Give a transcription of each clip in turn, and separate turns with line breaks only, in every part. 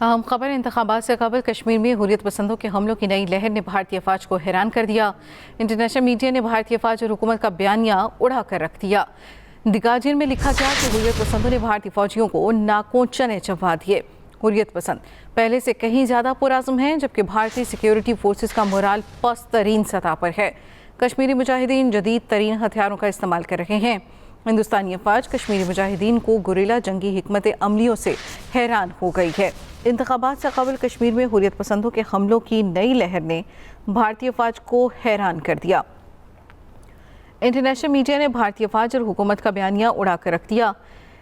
अहम खबर इंतखाबात से कबल कश्मीर में हुर्रियत पसंदों के हमलों की नई लहर ने भारतीय फ़ौज को हैरान कर दिया। इंटरनेशनल मीडिया ने भारतीय फ़ौज और हुकूमत का बयानिया उड़ा कर रख दिया। द गार्जियन में लिखा गया कि हुर्रियत पसंदों ने भारतीय फ़ौजियों को नाकों चने चबवा दिए। हुर्रियत पसंद पहले से कहीं ज़्यादा पुरज़्म हैं, जबकि भारतीय सिक्योरिटी फोर्सेस का मोराल पस्त तरीन सतह पर है। कश्मीरी मुजाहिदीन जदीद तरीन हथियारों का इस्तेमाल कर रहे हैं। हिंदुस्तानी अफवाज कश्मीरी मुजाहिदीन को गुरिल्ला जंगी हिकमत अमलियों से हैरान हो गई है। इंतखाबात से कबल कश्मीर में हुर्रियत पसंदों के हमलों की नई लहर ने भारतीय फ़ौज को हैरान कर दिया। इंटरनेशनल मीडिया ने भारतीय फ़ौज और हुकूमत का बयानिया उड़ा कर रख दिया।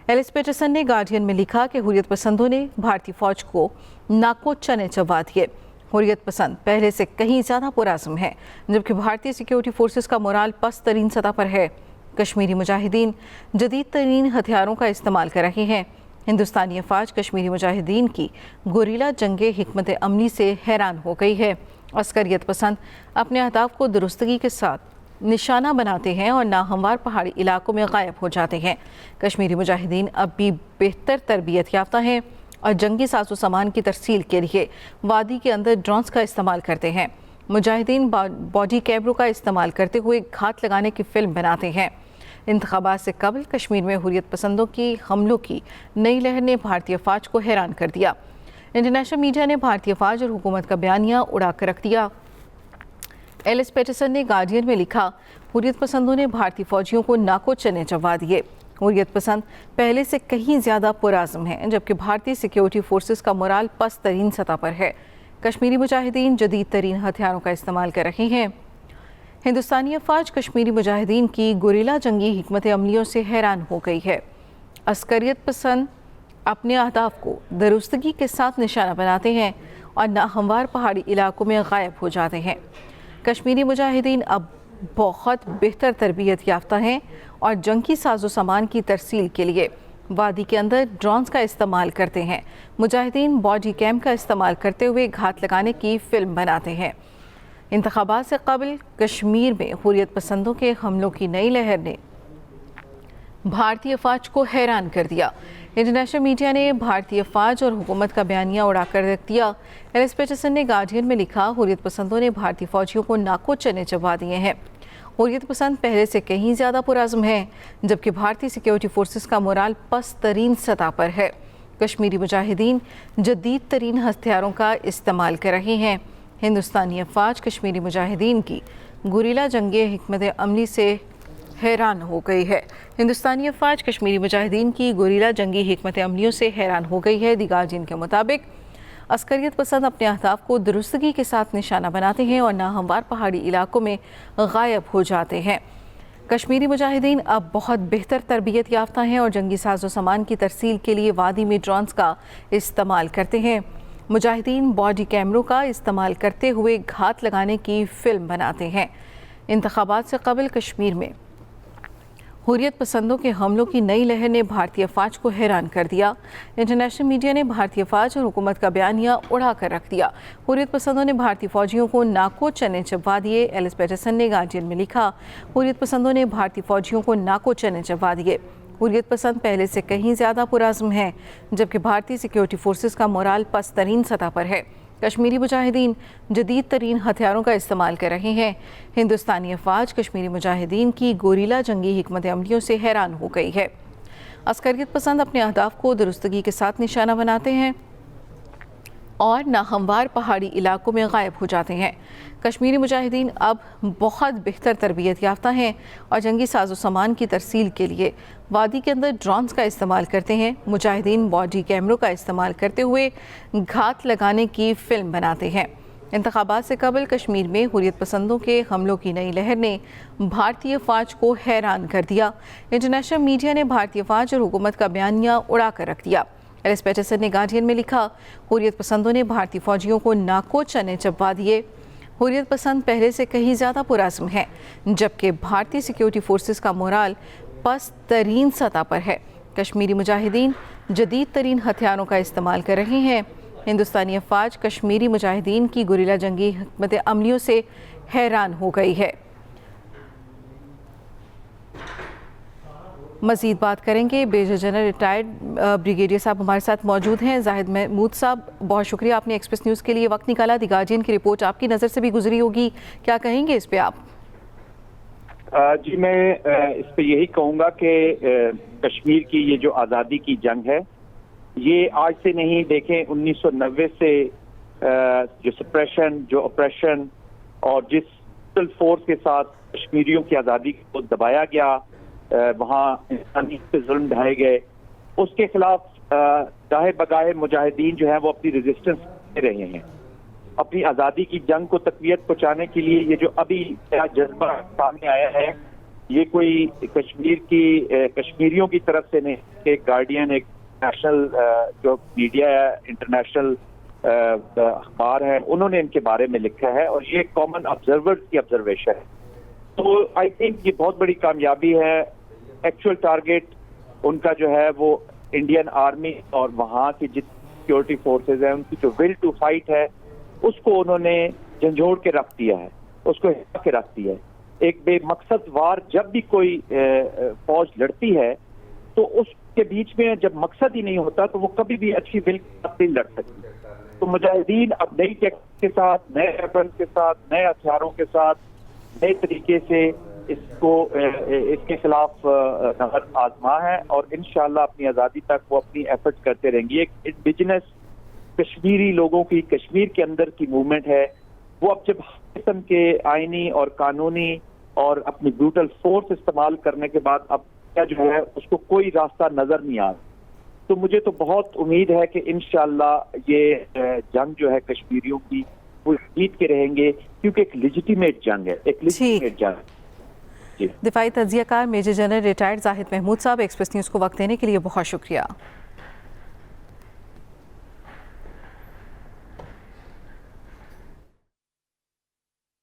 एलिस पैटरसन ने गार्जियन में लिखा कि हुर्रियत पसंदों ने भारतीय फ़ौज को नाको चने चबवा दिए। हुर्रियत पसंद पहले से कहीं ज़्यादा पुरज़्म है, जबकि भारतीय सिक्योरिटी फोर्सेस का मोराल पस्त तरीन सतह पर है। कश्मीरी मुजाहिदीन जदीद तरीन हथियारों का इस्तेमाल कर रहे हैं। हिंदुस्तानी अफवाज कश्मीरी मुजाहिदीन की गुरिल्ला जंगे हिकमत अमली से हैरान हो गई है। अस्करियत पसंद अपने अहदाफ को दुरुस्तगी के साथ निशाना बनाते हैं और नाहमवार पहाड़ी इलाकों में गायब हो जाते हैं। कश्मीरी मुजाहिदीन अब भी बेहतर तरबियत याफ्ता हैं और जंगी साजो सामान की तरसील के लिए वादी के अंदर ड्रोन्स का इस्तेमाल करते हैं। मुजाहिदीन बॉडी कैमरों का इस्तेमाल करते हुए घात लगाने की फिल्म बनाते हैं। इंतखाबात से कबल कश्मीर में हुर्रियत पसंदों की हमलों की नई लहर ने भारतीय फ़ौज को हैरान कर दिया। इंटरनेशनल मीडिया ने भारतीय फ़ौज और हुकूमत का बयानिया उड़ा कर रख दिया। एलिस पैटरसन ने गार्जियन में लिखा, हुर्रियत पसंदों ने भारतीय फ़ौजियों को नाको चने चबवा दिए। हुर्रियत पसंद पहले से कहीं ज़्यादा पुरज़्म हैं, जबकि भारतीय सिक्योरिटी फोर्सेस का मोराल पस्त तरीन सतह पर है। कश्मीरी मुजाहिदीन जदीद तरीन हथियारों का इस्तेमाल कर रहे हैं। हिंदुस्तानी अफवाज कश्मीरी मुजाहिदीन की गुरिल्ला जंगी हिकमत अमलियों से हैरान हो गई है। अस्करियत पसंद अपने अहदाफ को दुरुस्तगी के साथ निशाना बनाते हैं और नाहमवार पहाड़ी इलाकों में गायब हो जाते हैं। कश्मीरी मुजाहिदीन अब बहुत बेहतर तरबियत याफ्ता हैं और जंगी साजो सामान की तरसील के लिए वादी के अंदर ड्रोन्स का इस्तेमाल करते हैं। मुजाहिदीन बॉडी कैम का इस्तेमाल करते हुए घात लगाने की फिल्म बनाते हैं। इंतखाबात से कबल कश्मीर में हुर्रियत पसंदों के हमलों की नई लहर ने भारतीय फ़ौज को हैरान कर दिया। इंटरनेशनल मीडिया ने भारतीय फ़ौज और हुकूमत का बयानिया उड़ाकर रख दिया। एलिस पैटरसन ने गार्जियन में लिखा, हुर्रियत पसंदों ने भारतीय फ़ौजियों को नाको चने चबवा दिए हैं। हुर्रियत पसंद पहले से कहीं ज़्यादा पुरज़्म है, जबकि भारतीय सिक्योरिटी फोर्सेस का मोराल पस्त तरीन सतह पर है। कश्मीरी मुजाहिदीन जदीद तरीन हथियारों का इस्तेमाल कर रहे हैं। हिंदुस्तानी अफवाज कश्मीरी मुजाहिदीन की गुरिल्ला जंगे हिकमत अमली से हैरान हो गई है। हिंदुस्तानी अफवाज कश्मीरी मुजाहिदीन की गुरिल्ला जंगी हिकमत अमलियों से हैरान हो गई है। द गार्जियन के मुताबिक अस्करियत पसंद अपने अहदाफ को दुरुस्तगी के साथ निशाना बनाते हैं और नाहमवार पहाड़ी इलाकों में गायब हो जाते हैं। कश्मीरी मुजाहिदीन अब बहुत बेहतर तरबियत याफ्ता हैं और जंगी साजो सामान की तरसील के लिए वादी में ड्रोन्स का इस्तेमाल करते हैं। मुजाहिदीन बॉडी कैमरों का इस्तेमाल करते हुए घात लगाने की फिल्म बनाते हैं। इंतखाबात से कबल कश्मीर में हुर्रियत पसंदों के हमलों की नई लहर ने भारतीय फ़ौज को हैरान कर दिया। इंटरनेशनल मीडिया ने भारतीय फ़ौज और हुकूमत का बयानिया उड़ा कर रख दिया। हुर्रियत पसंदों ने भारतीय फ़ौजियों को नाको चने चबवा दिए। एलिस पैटरसन ने गार्जियन में लिखा, हुर्रियत पसंदों ने भारतीय फ़ौजियों को नाको चने चबवा दिए। हुर्रियत पसंद पहले से कहीं ज़्यादा पुरज़्म है, जबकि भारतीय सिक्योरिटी फोर्सेस का मोराल पस्त तरीन सतह पर है। कश्मीरी मुजाहिदीन जदीद तरीन हथियारों का इस्तेमाल कर रहे हैं। हिंदुस्तानी अफवाज कश्मीरी मुजाहिदीन की गुरिल्ला जंगी हिकमत अमलियों से हैरान हो गई है। अस्करियत पसंद अपने अहदाफ को दुरुस्तगी के साथ निशाना बनाते हैं और नाहमवार पहाड़ी इलाकों में गायब हो जाते हैं। कश्मीरी मुजाहिदीन अब बहुत बेहतर तरबियत याफ्ता हैं और जंगी साजो सामान की तरसील के लिए वादी के अंदर ड्रोन्स का इस्तेमाल करते हैं। मुजाहिदीन बॉडी कैमरों का इस्तेमाल करते हुए घात लगाने की फिल्म बनाते हैं। इंतखाबात से कबल कश्मीर में हुर्रियत पसंदों के हमलों की नई लहर ने भारतीय फ़ौज को हैरान कर दिया। इंटरनेशनल मीडिया ने भारतीय फ़ौज और हुकूमत का बयानिया उड़ा कर रख दिया। एलिस पैटरसन ने गार्जियन में लिखा, हुर्रियत पसंदों ने भारतीय फ़ौजियों को नाको चने चबवा दिए। हुर्रियत पसंद पहले से कहीं ज़्यादा पुरज़्म है, जबकि भारतीय सिक्योरिटी फोर्सेस का मोराल पस्त तरीन सतह पर है। कश्मीरी मुजाहिदीन जदीद तरीन हथियारों का इस्तेमाल कर रहे हैं। हिंदुस्तानी अफवाज कश्मीरी मुजाहिदीन की गुरिल्ला जंगी हिकमत अमलियों से हैरान हो गई है। مزید بات کریں گے. میجر جنرل ریٹائرڈ بریگیڈیئر صاحب ہمارے ساتھ موجود ہیں. زاہد محمود صاحب، بہت شکریہ آپ نے ایکسپریس نیوز کے لیے وقت نکالا. دی گارڈین کی رپورٹ آپ کی نظر سے بھی گزری ہوگی، کیا کہیں گے اس پہ آپ؟
جی میں اس پہ یہی کہوں گا کہ کشمیر کی یہ جو آزادی کی جنگ ہے یہ آج سے نہیں، دیکھیں 1990 سے جو سپریشن، جو اپریشن اور جس فورس کے ساتھ کشمیریوں کی آزادی کو دبایا گیا، وہاں انسانیت پہ ظلم ڈھائے گئے، اس کے خلاف گاہے بگاہے مجاہدین جو ہیں وہ اپنی ریزسٹنس دے رہے ہیں. اپنی آزادی کی جنگ کو تقویت پہنچانے کے لیے یہ جو ابھی جذبہ سامنے آیا ہے یہ کوئی کشمیریوں کی طرف سے نہیں کہ گارڈین ایک نیشنل جو میڈیا ہے، انٹرنیشنل اخبار ہے، انہوں نے ان کے بارے میں لکھا ہے اور یہ کامن آبزرورز کی آبزرویشن ہے. تو آئی تھنک یہ بہت بڑی کامیابی ہے. ایکچوئل ٹارگیٹ ان کا جو ہے وہ انڈین آرمی اور وہاں کی جتنی سیکورٹی فورسز ہیں ان کی جو ول ٹو فائٹ ہے اس کو انہوں نے جھنجھوڑ کے رکھ دیا ہے، اس کو ہلا کے رکھ دیا ہے. ایک بے مقصد وار جب بھی کوئی فوج لڑتی ہے تو اس کے بیچ میں جب مقصد ہی نہیں ہوتا تو وہ کبھی بھی اچھی ول نہیں لڑ سکتی. تو مجاہدین اب نئی ٹیکنیک کے ساتھ، نئے ویپنز کے ساتھ، نئے ہتھیاروں کے ساتھ، نئے طریقے سے اس کے خلاف نظر آزما ہے اور انشاءاللہ اپنی آزادی تک وہ اپنی ایفرٹ کرتے رہیں گے. ایک انڈیجنس کشمیری لوگوں کی کشمیر کے اندر کی موومنٹ ہے، وہ اب جب قسم کے آئینی اور قانونی اور اپنی بروٹل فورس استعمال کرنے کے بعد اب کیا جو ہے اس کو کوئی راستہ نظر نہیں آ رہا. تو مجھے تو بہت امید ہے کہ انشاءاللہ یہ جنگ جو ہے کشمیریوں کی وہ جیت کے رہیں گے کیونکہ ایک لیجیٹیمیٹ جنگ ہے، ایک لیجیٹیمیٹ جنگ ہے.
دفاعی تجزیہ کار میجر جنرل ریٹائرڈ زاہد محمود صاحب، ایکسپریس نیوز کو وقت دینے کے لیے بہت شکریہ.